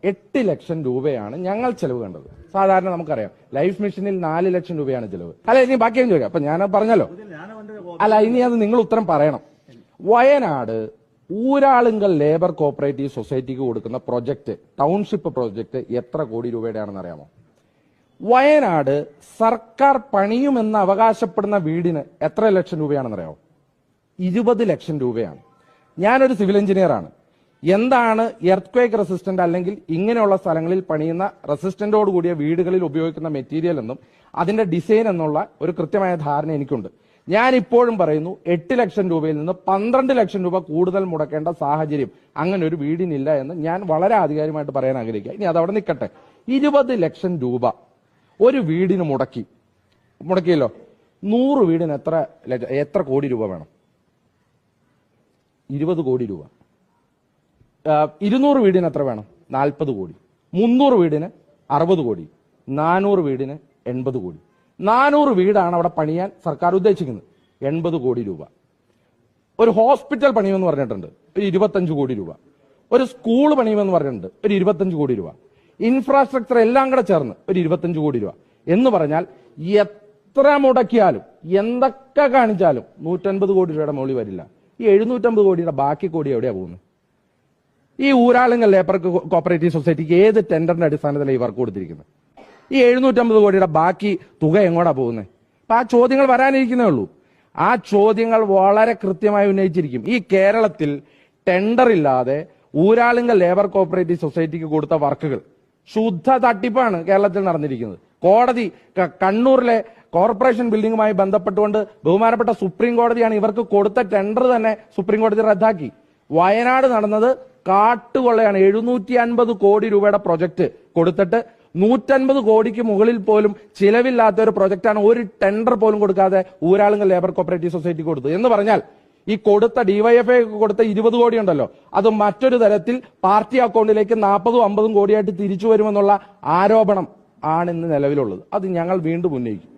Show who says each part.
Speaker 1: 8 ലക്ഷം രൂപയാണ് ഞങ്ങൾ ചെലവ് കണ്ടത്. സാധാരണ നമുക്കറിയാം ലൈഫ് മിഷനിൽ 4 ലക്ഷം രൂപയാണ് ചെലവ്. അല്ല, ഇനി ബാക്കിയും ചോദിക്കാം. അപ്പൊ ഞാൻ പറഞ്ഞല്ലോ. അല്ല, ഇനി അത് നിങ്ങൾ ഉത്തരം പറയണം. വയനാട് ഊരാളുങ്കൽ ലേബർ കോപ്പറേറ്റീവ് സൊസൈറ്റിക്ക് കൊടുക്കുന്ന പ്രൊജക്ട്, ടൗൺഷിപ്പ് പ്രൊജക്ട് എത്ര കോടി രൂപയുടെയാണെന്ന് അറിയാമോ? വയനാട് സർക്കാർ പണിയുമെന്ന് അവകാശപ്പെടുന്ന വീടിന് എത്ര ലക്ഷം രൂപയാണെന്ന് അറിയാമോ? 20 ലക്ഷം രൂപയാണ്. ഞാനൊരു സിവിൽ എഞ്ചിനീയർ ആണ്. എന്താണ് എർത്ത്ക്വേക്ക് റെസിസ്റ്റന്റ് അല്ലെങ്കിൽ ഇങ്ങനെയുള്ള സ്ഥലങ്ങളിൽ പണിയുന്ന റെസിസ്റ്റന്റോട് കൂടിയ വീടുകളിൽ ഉപയോഗിക്കുന്ന മെറ്റീരിയൽ എന്നും അതിന്റെ ഡിസൈൻ എന്നുള്ള ഒരു കൃത്യമായ ധാരണ എനിക്കുണ്ട്. ഞാൻ ഇപ്പോഴും പറയുന്നു, 8 ലക്ഷം രൂപയിൽ നിന്ന് 12 ലക്ഷം രൂപ കൂടുതൽ മുടക്കേണ്ട സാഹചര്യം അങ്ങനെ ഒരു വീടിനില്ല എന്ന് ഞാൻ വളരെ ആധികാരികമായിട്ട് പറയാൻ ആഗ്രഹിക്കുക. ഇനി അതവിടെ നിൽക്കട്ടെ. 20 ലക്ഷം രൂപ ഒരു വീടിന് മുടക്കിയല്ലോ. 100 വീടിന് എത്ര കോടി രൂപ വേണം? 20 കോടി രൂപ. 200 വീടിന് എത്ര വേണം? 40 കോടി. 300 വീടിന് 60 കോടി. 400 വീടിന് 80 കോടി. 400 വീടാണ് അവിടെ പണിയാൻ സർക്കാർ ഉദ്ദേശിക്കുന്നത്. 80 കോടി രൂപ. ഒരു ഹോസ്പിറ്റൽ പണിയുമെന്ന് പറഞ്ഞിട്ടുണ്ട്, ഒരു 25 കോടി രൂപ. ഒരു സ്കൂൾ പണിയുമെന്ന് പറഞ്ഞിട്ടുണ്ട്, ഒരു 25 കോടി രൂപ. ഇൻഫ്രാസ്ട്രക്ചർ എല്ലാം കൂടെ ചേർന്ന് ഒരു 25 കോടി രൂപ. എന്ന് പറഞ്ഞാൽ എത്ര മുടക്കിയാലും എന്തൊക്കെ കാണിച്ചാലും 150 കോടി രൂപയുടെ മുകളിൽ വരില്ല. ഈ 750 കോടിയുടെ ബാക്കി കോടി എവിടെയാ പോകുന്നത്? ഈ ഊരാളുങ്കൽ ലേബർ കോപ്പറേറ്റീവ് സൊസൈറ്റിക്ക് ഏത് ടെൻഡറിന്റെ അടിസ്ഥാനത്തിലാണ് ഈ വർക്ക് കൊടുത്തിരിക്കുന്നത്? ഈ 750 കോടിയുടെ ബാക്കി തുക എങ്ങോട്ടാ പോകുന്നത്? അപ്പൊ ആ ചോദ്യങ്ങൾ വരാനിരിക്കുന്നേ ഉള്ളൂ. ആ ചോദ്യങ്ങൾ വളരെ കൃത്യമായി ഉന്നയിച്ചിരിക്കും. ഈ കേരളത്തിൽ ടെൻഡർ ഇല്ലാതെ ഊരാളുങ്കൽ ലേബർ കോപ്പറേറ്റീവ് സൊസൈറ്റിക്ക് കൊടുത്ത വർക്കുകൾ ശുദ്ധ തട്ടിപ്പാണ് കേരളത്തിൽ നടന്നിരിക്കുന്നത്. കോടതി കണ്ണൂരിലെ കോർപ്പറേഷൻ ബിൽഡിംഗുമായി ബന്ധപ്പെട്ടുകൊണ്ട് ബഹുമാനപ്പെട്ട സുപ്രീം കോടതിയാണ് ഇവർക്ക് കൊടുത്ത ടെൻഡർ തന്നെ സുപ്രീം കോടതി റദ്ദാക്കി. വയനാട് നടന്നത് കാട്ടുകൊള്ളയാണ്. 750 കോടി രൂപയുടെ പ്രൊജക്ട് കൊടുത്തിട്ട് 150 കോടിക്ക് മുകളിൽ പോലും ചിലവില്ലാത്ത ഒരു പ്രൊജക്റ്റാണ് ഒരു ടെൻഡർ പോലും കൊടുക്കാതെ ഊരാളുങ്കൽ ലേബർ കോപ്പറേറ്റീവ് സൊസൈറ്റി കൊടുത്തു. എന്ന് പറഞ്ഞാൽ ഈ കൊടുത്ത ഡിവൈഎഫ്ഐ കൊടുത്ത 20 കോടി ഉണ്ടല്ലോ, അത് മറ്റൊരു തരത്തിൽ പാർട്ടി അക്കൗണ്ടിലേക്ക് 40-50 കോടിയായിട്ട് തിരിച്ചു വരുമെന്നുള്ള ആരോപണം ആണ് ഇന്ന് നിലവിലുള്ളത്. അത് ഞങ്ങൾ വീണ്ടും ഉന്നയിക്കും.